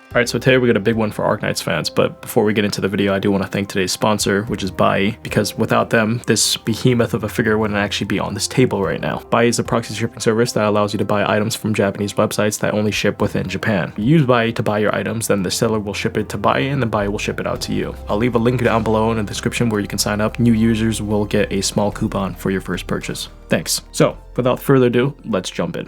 Alright, so today we got a big one for Arknights fans, but before we get into the video, I do want to thank today's sponsor, which is Bai, because without them, this behemoth of a figure wouldn't actually be on this table right now. Bai is a proxy shipping service that allows you to buy items from Japanese websites that only ship within Japan. You use Bai to buy your items, then the seller will ship it to Bai, and then Bai will ship it out to you. I'll leave a link down below in the description where you can sign up. New users will get a small coupon for your first purchase. Thanks. So, without further ado, let's jump in.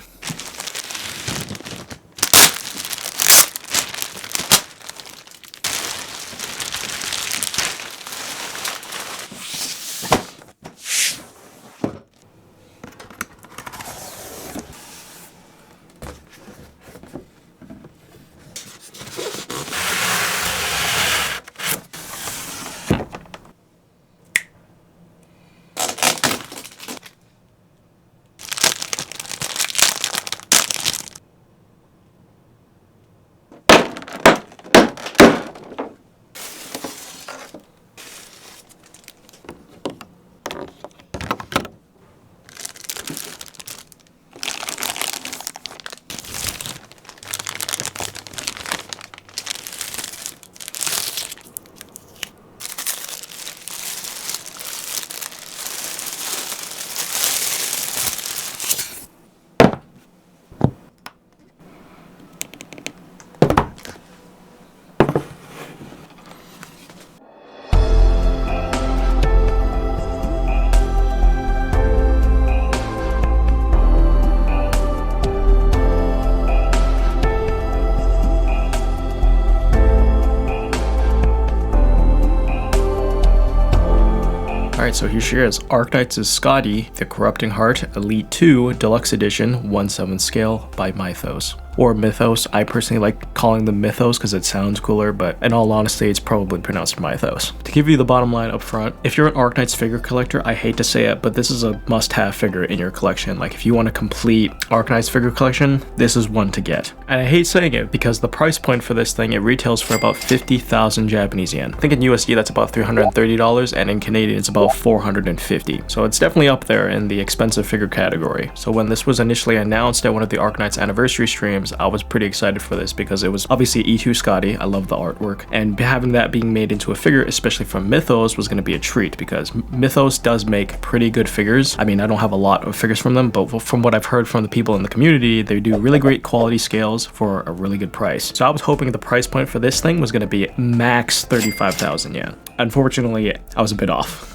Alright, so here she is. Arknights' Scotty, the Corrupting Heart, Elite 2, Deluxe Edition, 1/7 scale by Mythos. Or Mythos. I personally like calling them Mythos because it sounds cooler, but in all honesty, it's probably pronounced Mythos. To give you the bottom line up front, if you're an Arknights figure collector, I hate to say it, but this is a must-have figure in your collection. Like, if you want a complete Arknights figure collection, this is one to get. And I hate saying it because the price point for this thing, it retails for about 50,000 Japanese yen. I think in USD that's about $330, and in Canadian it's about 450. So it's definitely up there in the expensive figure category. So when this was initially announced at one of the Arknights anniversary streams, I was pretty excited for this because it was obviously E2 Scotty. I love the artwork, and having that being made into a figure, especially from Mythos, was going to be a treat because Mythos does make pretty good figures. I mean, I don't have a lot of figures from them, but from what I've heard from the people in the community, they do really great quality scales for a really good price. So I was hoping the price point for this thing was going to be max 35,000 yen. Unfortunately, I was a bit off.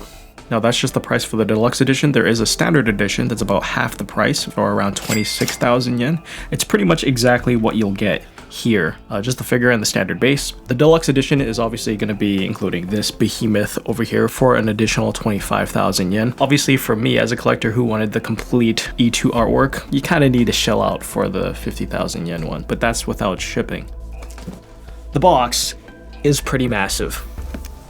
Now that's just the price for the deluxe edition. There is a standard edition that's about half the price for around 26,000 yen. It's pretty much exactly what you'll get here, just the figure and the standard base. The deluxe edition is obviously going to be including this behemoth over here for an additional 25,000 yen. Obviously for me as a collector who wanted the complete E2 artwork, you kind of need to shell out for the 50,000 yen one, but that's without shipping. The box is pretty massive,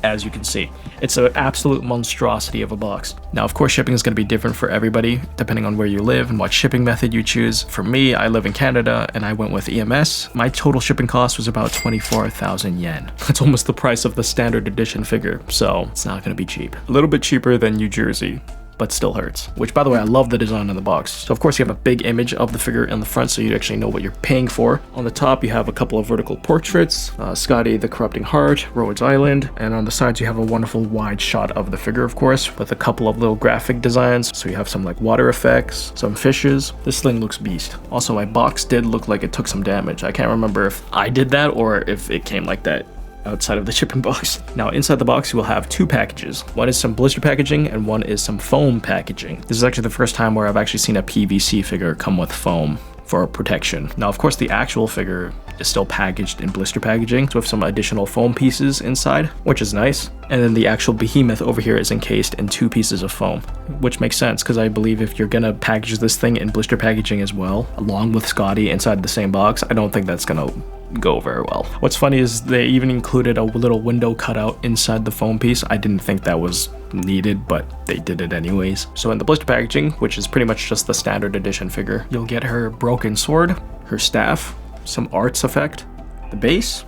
as you can see. It's an absolute monstrosity of a box. Now, of course, shipping is going to be different for everybody, depending on where you live and what shipping method you choose. For me, I live in Canada, and I went with EMS. My total shipping cost was about 24,000 yen. That's almost the price of the standard edition figure, so it's not going to be cheap. A little bit cheaper than New Jersey, but still hurts. Which, by the way, I love the design on the box. So of course you have a big image of the figure in the front so you actually know what you're paying for. On the top you have a couple of vertical portraits, Scotty the Corrupting Heart, Rhodes Island, and on the sides you have a wonderful wide shot of the figure, of course, with a couple of little graphic designs. So you have some like water effects, some fishes. This thing looks beast. Also, my box did look like it took some damage. I can't remember if I did that or if it came like that outside of the shipping box. Now inside the box you will have two packages. One is some blister packaging and one is some foam packaging. This is actually the first time where I've actually seen a PVC figure come with foam for protection. Now of course the actual figure is still packaged in blister packaging with some additional foam pieces inside, which is nice. And then the actual behemoth over here is encased in 2 pieces of foam, which makes sense because I believe if you're gonna package this thing in blister packaging as well, along with Scotty inside the same box, I don't think that's gonna go very well. What's funny is they even included a little window cutout inside the foam piece. I didn't think that was needed, but they did it anyways. So in the blister packaging, which is pretty much just the standard edition figure, you'll get her broken sword, her staff, some arts effect, the base,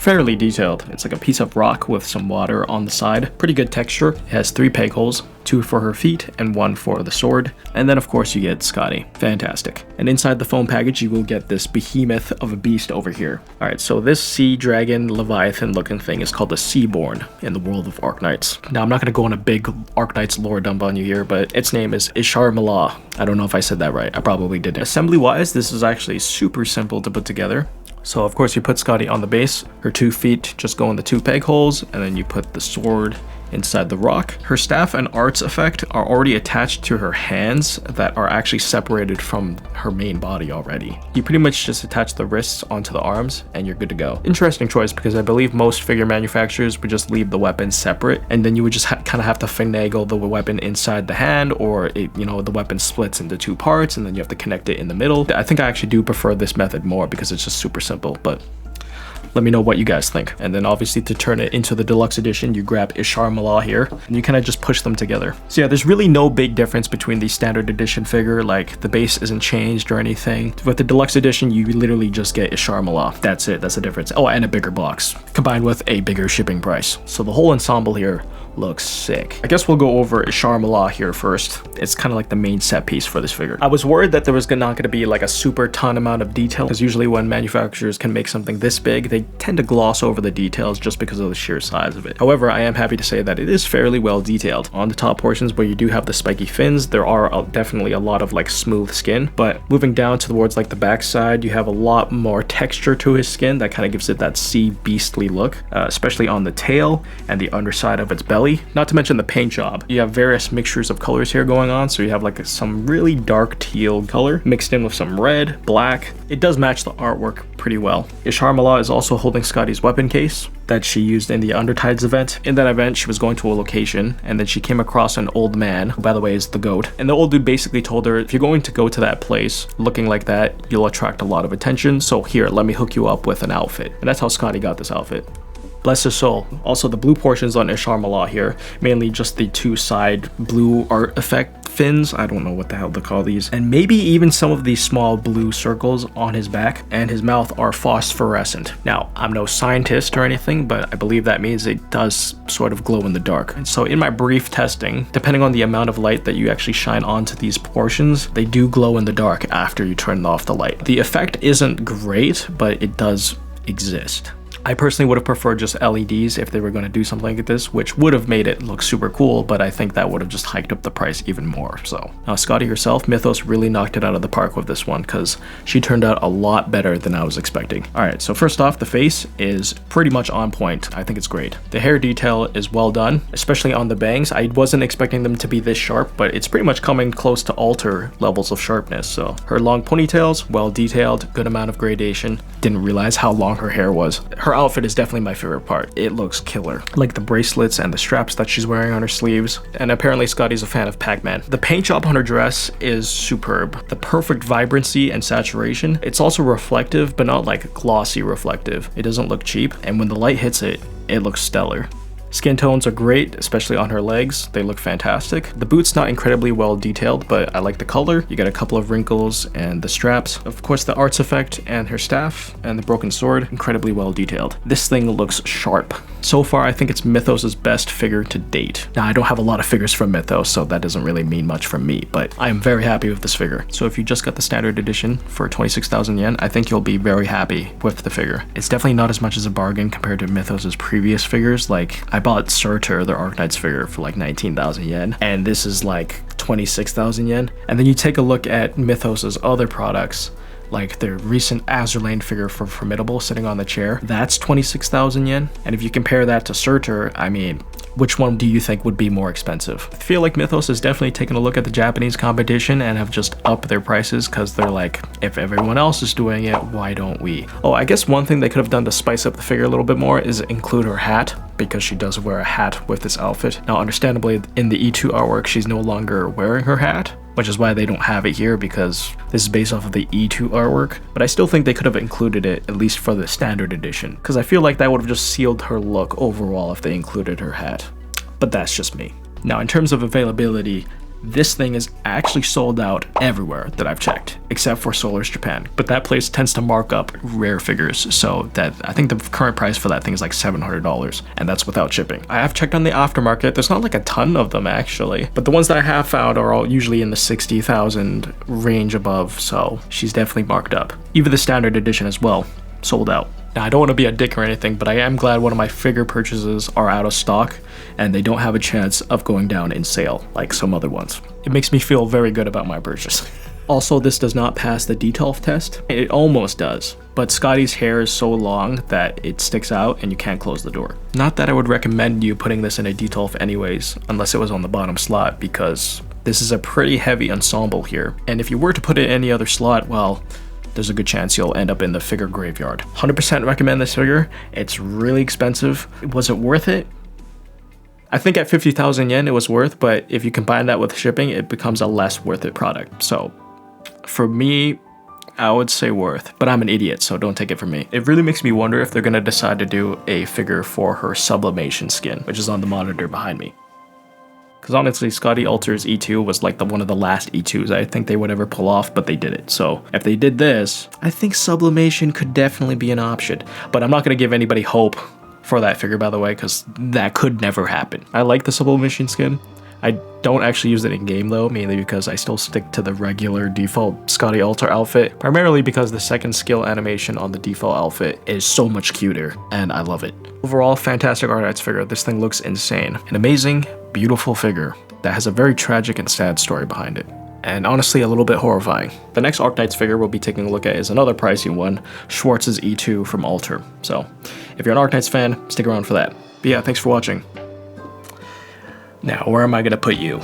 fairly detailed. It's like a piece of rock with some water on the side. Pretty good texture. It has 3 peg holes, 2 for her feet and 1 for the sword. And then of course you get Scotty. Fantastic. And inside the foam package you will get this behemoth of a beast over here. Alright, so this sea dragon leviathan looking thing is called a Seaborn in the world of Arknights. Now I'm not going to go on a big Arknights lore dump on you here, but its name is Ishar Malah. I don't know if I said that right. I probably didn't. Assembly wise, this is actually super simple to put together. So of course you put Scotty on the base, her 2 feet just go in the 2 peg holes, and then you put the sword inside the rock. Her staff and arts effect are already attached to her hands that are actually separated from her main body already. You pretty much just attach the wrists onto the arms and you're good to go. Interesting choice, because I believe most figure manufacturers would just leave the weapon separate, and then you would just kind of have to finagle the weapon inside the hand, or the weapon splits into 2 parts and then you have to connect it in the middle. I think I actually do prefer this method more because it's just super simple, but let me know what you guys think. And then obviously to turn it into the deluxe edition, you grab Ishar Malah here and you kind of just push them together. So yeah, there's really no big difference between the standard edition figure. Like the base isn't changed or anything. With the deluxe edition, you literally just get Ishar Malah. That's it. That's the difference. Oh, and a bigger box combined with a bigger shipping price. So the whole ensemble here looks sick. I guess we'll go over Ishar Malah here first. It's kind of like the main set piece for this figure. I was worried that there was not going to be like a super ton amount of detail, because usually when manufacturers can make something this big, they tend to gloss over the details just because of the sheer size of it. However, I am happy to say that it is fairly well detailed. On the top portions where you do have the spiky fins, there are definitely a lot of like smooth skin, but moving down towards like the back side, you have a lot more texture to his skin that kind of gives it that sea beastly look, especially on the tail and the underside of its belly. Not to mention the paint job. You have various mixtures of colors here going on, so you have like some really dark teal color mixed in with some red, black. It does match the artwork pretty well. Ishar Malah is also holding Scotty's weapon case that she used in the Undertides event. In that event, she was going to a location and then she came across an old man, who by the way is the goat. And the old dude basically told her, if you're going to go to that place looking like that, you'll attract a lot of attention. So here, let me hook you up with an outfit. And that's how Scotty got this outfit. Bless his soul. Also, the blue portions on Ishar Malah here, mainly just the 2 side blue art effect fins. I don't know what the hell to call these. And maybe even some of these small blue circles on his back and his mouth are phosphorescent. Now, I'm no scientist or anything, but I believe that means it does sort of glow in the dark. And so in my brief testing, depending on the amount of light that you actually shine onto these portions, they do glow in the dark after you turn off the light. The effect isn't great, but it does exist. I personally would have preferred just LEDs if they were going to do something like this, which would have made it look super cool, but I think that would have just hiked up the price even more. So now Scotty herself, Mythos really knocked it out of the park with this one, because she turned out a lot better than I was expecting. Alright, so first off, the face is pretty much on point. I think it's great. The hair detail is well done, especially on the bangs. I wasn't expecting them to be this sharp, but it's pretty much coming close to alter levels of sharpness. So her long ponytails, well detailed, good amount of gradation. Didn't realize how long her hair was. Her outfit is definitely my favorite part. It looks killer. Like the bracelets and the straps that she's wearing on her sleeves. And apparently Scotty's a fan of Pac-Man. The paint job on her dress is superb. The perfect vibrancy and saturation. It's also reflective, but not like glossy reflective. It doesn't look cheap. And when the light hits it, it looks stellar. Skin tones are great, especially on her legs. They look fantastic. The boot's not incredibly well detailed, but I like the color. You get a couple of wrinkles and the straps. Of course, the arts effect and her staff and the broken sword, incredibly well detailed. This thing looks sharp. So far, I think it's Mythos' best figure to date. Now, I don't have a lot of figures from Mythos, so that doesn't really mean much from me, but I am very happy with this figure. So if you just got the standard edition for 26,000 yen, I think you'll be very happy with the figure. It's definitely not as much as a bargain compared to Mythos' previous figures. Like, I bought Surtur, their Arknights figure, for like 19,000 yen, and this is like 26,000 yen. And then you take a look at Mythos' other products, like their recent Azurlane figure for Formidable sitting on the chair, that's 26,000 yen. And if you compare that to Surtur, I mean, which one do you think would be more expensive? I feel like Mythos has definitely taken a look at the Japanese competition and have just upped their prices, because they're like, if everyone else is doing it, why don't we? Oh, I guess one thing they could have done to spice up the figure a little bit more is include her hat, because she does wear a hat with this outfit. Now, understandably, in the E2 artwork, she's no longer wearing her hat, which is why they don't have it here, because this is based off of the E2 artwork. But I still think they could have included it, at least for the standard edition, because I feel like that would have just sealed her look overall if they included her hat. But that's just me. Now, in terms of availability, This thing is actually sold out everywhere that I've checked, except for Solar's Japan. But that place tends to mark up rare figures, so that I think the current price for that thing is like $700, and that's without shipping. I have checked on the aftermarket. There's not like a ton of them actually, but the ones that I have found are all usually in the 60,000 range above, so she's definitely marked up. Even the standard edition as well, sold out. Now, I don't want to be a dick or anything, but I am glad one of my figure purchases are out of stock and they don't have a chance of going down in sale like some other ones. It makes me feel very good about my purchase. Also, this does not pass the detolf test. It almost does, but Scotty's hair is so long that it sticks out and you can't close the door. Not that I would recommend you putting this in a detolf anyways, unless it was on the bottom slot, because this is a pretty heavy ensemble here. And if you were to put it in any other slot, well, there's a good chance you'll end up in the figure graveyard. 100% recommend this figure. It's really expensive. Was it worth it? I think at 50,000 yen it was worth, but if you combine that with shipping, it becomes a less worth it product. So for me, I would say worth, but I'm an idiot, so don't take it from me. It really makes me wonder if they're gonna decide to do a figure for her sublimation skin, which is on the monitor behind me. Because honestly, Scotty Alter's E2 was like one of the last E2s I think they would ever pull off, but they did it. So if they did this, I think sublimation could definitely be an option. But I'm not going to give anybody hope for that figure, by the way, because that could never happen. I like the sublimation skin. I don't actually use it in game though, mainly because I still stick to the regular default Scotty Alter outfit, primarily because the second skill animation on the default outfit is so much cuter, and I love it. Overall, fantastic Arknights figure. This thing looks insane. An amazing, beautiful figure that has a very tragic and sad story behind it, and honestly a little bit horrifying. The next Arknights figure we'll be taking a look at is another pricey one, Schwartz's E2 from Alter. So if you're an Arknights fan, stick around for that. But yeah, thanks for watching. Now, where am I gonna put you?